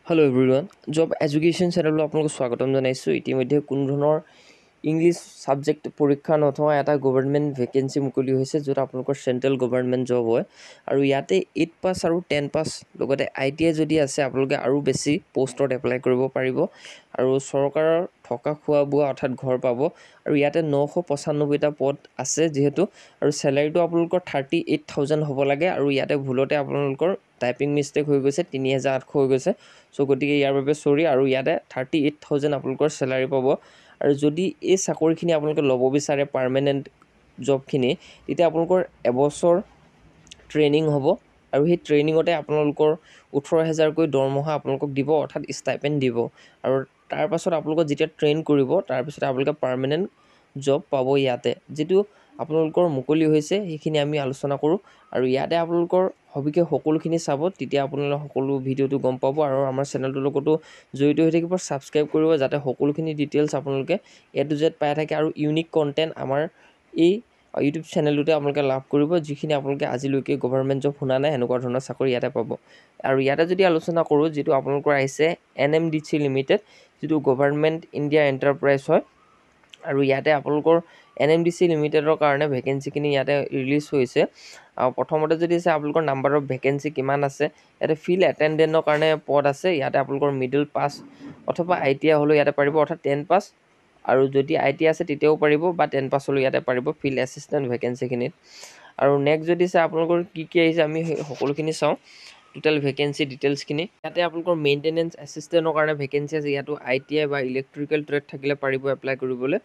Hello everyone, Job Education Channel আপোনালোকক স্বাগতম জনাইছোঁ। ইতিমধ্যে কোনো ধৰণৰ ইংলিছ সাবজেক্ট পৰীক্ষা নথকা এটা গভৰ্ণমেণ্ট ভেকেঞ্চি মুকলি হৈছে য'ত আপোনালোকৰ চেণ্ট্ৰেল গভৰ্ণমেণ্ট জব হয় আৰু ইয়াতে 8 পাছ আৰু 10 পাছ লগতে ITI যদি আছে আপোনালোকে আৰু বেছি পোষ্টত এপ্লাই কৰিব পাৰিব আৰু চৰকাৰৰ থকা খোৱা বোৱা অৰ্থাৎ ঘৰ পাব আৰু ইয়াতে 995টা পদ আছে যিহেতু আৰু চেলাৰীটো আপোনালোকৰ 38,000 হ'ব লাগে আৰু ইয়াতে ভুলতে আপোনালোকৰ টাইপিং মিষ্টেক হৈ গৈছে 3,800 হৈ গৈছে সো গতিকে ইয়াৰ বাবে সৰি আৰু ইয়াতে 38,000 আপোনালোকৰ চেলাৰী পাব আৰু যদি এই চাকৰিখিনি আপোনালোকে ল'ব বিচাৰে পাৰ্মানেণ্ট জবখিনি তেতিয়া আপোনালোকৰ এবছৰ ট্ৰেইনিং হ'ব আৰু সেই ট্ৰেইনিঙতে আপোনালোকৰ 18,000 কৈ দৰমহা আপোনালোকক দিব অৰ্থাৎ ষ্টাইপেণ্ড দিব আৰু তাৰ পাছত আপোনালোকক যেতিয়া ট্ৰেইন কৰিব তাৰ পিছত আপোনালোকে পাৰ্মানেণ্ট জব পাব ইয়াতে যেটো আপোনালোকৰ মুকলি হৈছে সেইখিনি আমি আলোচনা কৰোঁ আৰু ইয়াতে আপোনালোকৰ হবিকে সকলোখিনি চাব তেতিয়া আপোনালোকে সকলো ভিডিওটো গম পাব আৰু আমাৰ চেনেলটোৰ লগতো জড়িত হৈ থাকিব সাবস্ক্ৰাইব কৰিব যাতে সকলোখিনি ডিটেইলছ আপোনালোকে A to Z পাই থাকে আৰু ইউনিক কন্টেন্ট আমাৰ এই ইউটিউব চেনেলটোতে আপোনালোকে লাভ কৰিব যিখিনি আপোনালোকে আজিলৈকে গভৰ্ণমেণ্ট জব শুনা নাই এনেকুৱা ধৰণৰ চাকৰি ইয়াতে পাব আৰু ইয়াতে যদি আলোচনা কৰোঁ যেটো আপোনালোকৰ আহিছে NMDC লিমিটেড যেটো গভৰ্ণমেণ্ট ইণ্ডিয়া এণ্টাৰপ্ৰাইজ হয় আৰু ইয়াতে আপোনালোকৰ NMDC লিমিটেডৰ কাৰণে ভেকেঞ্চিখিনি ইয়াতে ৰিলিজ হৈছে প্ৰথমতে যদি আছে আপোনালোকৰ নাম্বাৰ অফ ভেকেঞ্চি কিমান আছে ইয়াতে ফিল্ড এটেণ্ডেণ্টৰ কাৰণে পদ আছে ইয়াতে আপোনালোকৰ মিডল পাছ অথবা ITI হ'লেও ইয়াতে পাৰিব অৰ্থাৎ 10 পাছ আৰু যদি ITI আছে তেতিয়াও পাৰিব বা 10 পাছ হ'লেও ইয়াতে পাৰিব ফিল্ড এছিষ্টেণ্ট ভেকেঞ্চিখিনিত আৰু নেক্সট যদি আছে আপোনালোকৰ কি আহিছে আমি সকলোখিনি চাওঁ টোটাল ভেকেঞ্চি ডিটেইলছখিনি ইয়াতে আপোনালোকৰ মেইনটেনেন্স এছিষ্টেণ্টৰ কাৰণে ভেকেঞ্চি আছে ইয়াতো ITI বা ইলেক্ট্ৰিকেল ট্ৰেড থাকিলে পাৰিব এপ্লাই কৰিবলৈ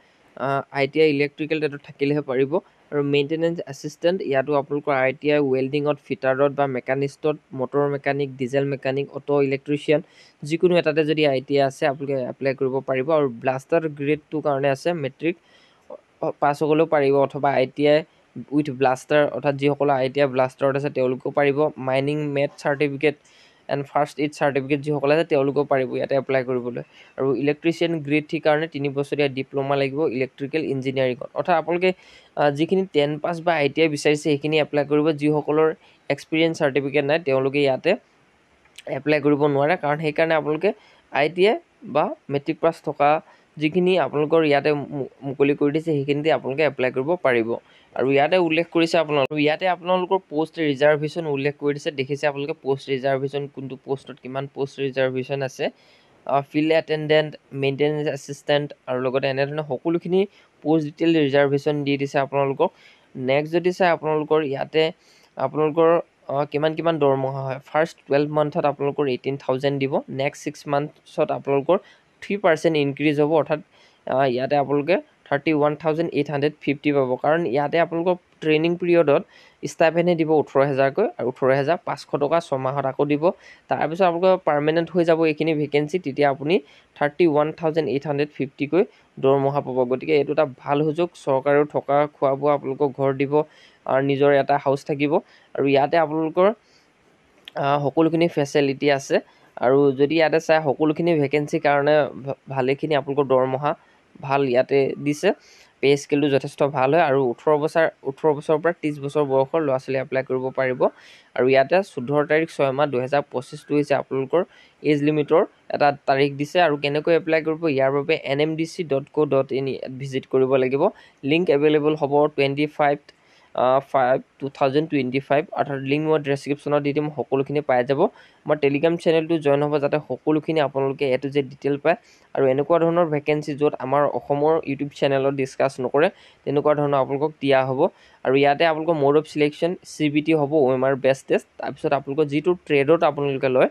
ITI ইলেক্ট্ৰিকেল ট্ৰেডত থাকিলেহে পাৰিব আৰু মেইনটেনেন্স এছিষ্টেণ্ট ইয়াতো আপোনালোকৰ ITI ৱেল্ডিঙত ফিটাৰত বা মেকানিষ্টত motor mechanic diesel mechanic auto electrician যিকোনো এটাতে যদি ITI আছে আপোনালোকে এপ্লাই কৰিব পাৰিব আৰু ব্লাষ্টাৰ গ্ৰেডটো কাৰণে আছে মেট্ৰিক পাছ হ'লেও পাৰিব অথবা ITI উইথ ব্লাষ্টাৰ অৰ্থাৎ যিসকলে ITI ব্লাষ্টাৰত আছে তেওঁলোকেও পাৰিব mining mate certificate and first aid certificate যিসকলে আছে তেওঁলোকেও পাৰিব ইয়াতে এপ্লাই কৰিবলৈ আৰু ইলেক্ট্ৰিচিয়ান গ্ৰেড থ্ৰী কাৰণে 3 বছৰীয়া ডিপ্ল'মা লাগিব ইলেক্ট্ৰিকেল ইঞ্জিনিয়াৰিঙত অৰ্থাৎ আপোনালোকে যিখিনি 10 পাছ বা ITI বিচাৰিছে সেইখিনি এপ্লাই কৰিব যিসকলৰ এক্সপিৰিয়েঞ্চ চাৰ্টিফিকেট নাই তেওঁলোকে ইয়াতে এপ্লাই কৰিব নোৱাৰে কাৰণ সেইকাৰণে আপোনালোকে ITI বা মেট্ৰিক পাছ থকা যিখিনি আপোনালোকৰ ইয়াতে মুকলি কৰি দিছে সেইখিনিতে আপোনালোকে এপ্লাই কৰিব পাৰিব আৰু ইয়াতে উল্লেখ কৰিছে আপোনালোকৰ পোষ্ট ৰিজাৰ্ভেশ্যন উল্লেখ কৰি দিছে দেখিছে আপোনালোকে পোষ্ট ৰিজাৰ্ভেশ্যন কোনটো পোষ্টত কিমান পোষ্ট ৰিজাৰ্ভেশ্যন আছে ফিল্ড এটেণ্ডেণ্ট মেইনটেনেন্স এছিষ্টেণ্ট আৰু লগতে এনেধৰণৰ সকলোখিনি পোষ্ট ডিটেইল ৰিজাৰ্ভেশ্যন দি দিছে আপোনালোকক নেক্সট যদি চাই আপোনালোকৰ ইয়াতে আপোনালোকৰ কিমান দৰমহা হয় ফাৰ্ষ্ট 12 মান্থত আপোনালোকৰ 18,000 দিব নেক্সট 6 মান্থছত আপোনালোকৰ 3% ইনক্ৰিজ হ'ব অৰ্থাৎ ইয়াতে আপোনালোকে 31,850 পাব কাৰণ ইয়াতে আপোনালোকৰ ট্ৰেইনিং পিৰিয়ডত ষ্টাইপেণ্ডে দিব 18,000 কৈ আৰু 18,500 টকা 6 মাহত আকৌ দিব তাৰপিছত আপোনালোকৰ পাৰ্মানেণ্ট হৈ যাব এইখিনি ভেকেঞ্চি তেতিয়া আপুনি 31,850 কৈ দৰমহা পাব গতিকে এইটো এটা ভাল সুযোগ চৰকাৰেও থকা খোৱা বোৱা আপোনালোকক ঘৰ দিব আৰু নিজৰ এটা হাউচ থাকিব আৰু ইয়াতে আপোনালোকৰ সকলোখিনি ফেচিলিটি আছে আৰু যদি ইয়াতে চাই সকলোখিনি ভেকেঞ্চিৰ কাৰণে ভালেখিনি আপোনালোকৰ দৰমহা ভাল ইয়াতে দিছে পে স্কেলটো যথেষ্ট ভাল হয় আৰু 18 বছৰৰ পৰা 30 বছৰ বয়সৰ ল'ৰা ছোৱালী এপ্লাই কৰিব পাৰিব আৰু ইয়াতে 14 তাৰিখ 6 মাহ 2025 টো হৈছে আপোনালোকৰ এজ লিমিটৰ এটা তাৰিখ দিছে আৰু কেনেকৈ এপ্লাই কৰিব ইয়াৰ বাবে nmdc.co.in ভিজিট কৰিব লাগিব লিংক এভেইলেবল হ'ব 25/5/2025 অৰ্থাৎ লিংক মই ডেছক্ৰিপশ্যনত দি দিম সকলোখিনি পাই যাব মই টেলিগ্ৰাম চেনেলটো জইন হ'ব যাতে সকলোখিনি আপোনালোকে A to Z ডিটেইল পায় আৰু এনেকুৱা ধৰণৰ ভেকেঞ্চি য'ত আমাৰ অসমৰ ইউটিউব চেনেলত ডিছকাছ নকৰে তেনেকুৱা ধৰণৰ আপোনালোকক দিয়া হ'ব আৰু ইয়াতে আপোনালোকৰ মোড অফ সিলেকশ্যন CBT হ'ব OMR বেষ্ট টেষ্ট তাৰপিছত আপোনালোকৰ যিটো ট্ৰেডত আপোনালোকে লয়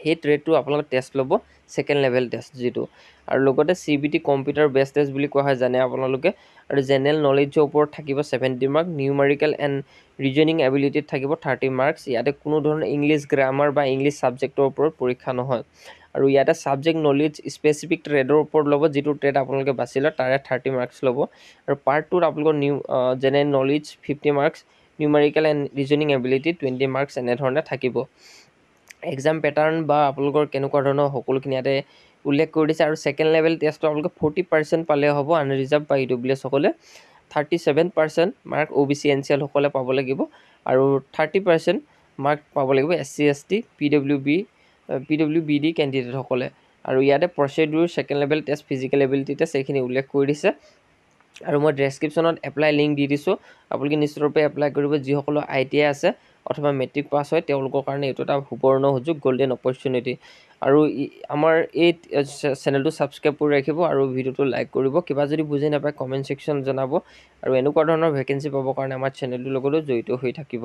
সেই ট্ৰেডটো আপোনালোকে টেষ্ট ল'ব সেকেন্ড লেভেল টেষ্ট যিটো আৰু লগতে CBT কম্পিউটাৰ বেষ্ট টেষ্ট বুলি কোৱা হয় জানে আপোনালোকে আৰু জেনেৰেল নলেজৰ ওপৰত থাকিব 70 মাৰ্ক নিউমেৰিকেল এণ্ড ৰিজনিং এবিলিটিত থাকিব 30 মাৰ্কছ ইয়াতে কোনো ধৰণৰ ইংলিছ গ্ৰামাৰ বা ইংলিছ সাবজেক্টৰ ওপৰত পৰীক্ষা নহয় আৰু ইয়াতে সাবজেক্ট নলেজ স্পেচিফিক ট্ৰেডৰ ওপৰত ল'ব যিটো ট্ৰেড আপোনালোকে বাছি লয় তাৰে 30 মাৰ্কছ ল'ব আৰু পাৰ্ট 2ত আপোনালোকৰ general knowledge 50 marks numerical and reasoning ability 20 marks এনেধৰণে থাকিব এক্সাম পেটাৰ্ণ বা আপোনালোকৰ কেনেকুৱা ধৰণৰ সকলোখিনি ইয়াতে উল্লেখ কৰি দিছে আৰু সেকেন্ড লেভেল টেষ্টটো আপোনালোকে 40% পালে হ'ব আনৰিজাৰ্ভ বা EWS সকলে 37% মাৰ্ক OBC NCL সকলে পাব লাগিব আৰু 30% মাৰ্ক পাব লাগিব SC ST PWB PWBD কেণ্ডিডেটসকলে। আৰু ইয়াতে procedure, second level test, physical ability test এইখিনি উল্লেখ কৰি দিছে। আৰু মই ডেছক্ৰিপশ্যনত এপ্লাই লিংক দি দিছোঁ, আপোনালোকে নিশ্চিতৰূপে এপ্লাই কৰিব। যিসকলৰ ITI আছে অথবা মেট্ৰিক পাছ হয় তেওঁলোকৰ কাৰণে এইটো এটা সুবৰ্ণ সুযোগ, গল্ডেন অপৰচুনিটি। আৰু আমাৰ এই চেনেলটো ছাবস্ক্ৰাইব কৰি ৰাখিব আৰু ভিডিঅ'টো লাইক কৰিব। কিবা যদি বুজি নাপায় কমেণ্ট ছেকশ্যন জনাব। আৰু এনেকুৱা ধৰণৰ ভেকেঞ্চি পাবৰ কাৰণে আমাৰ চেনেলটোৰ লগতো জড়িত হৈ থাকিব।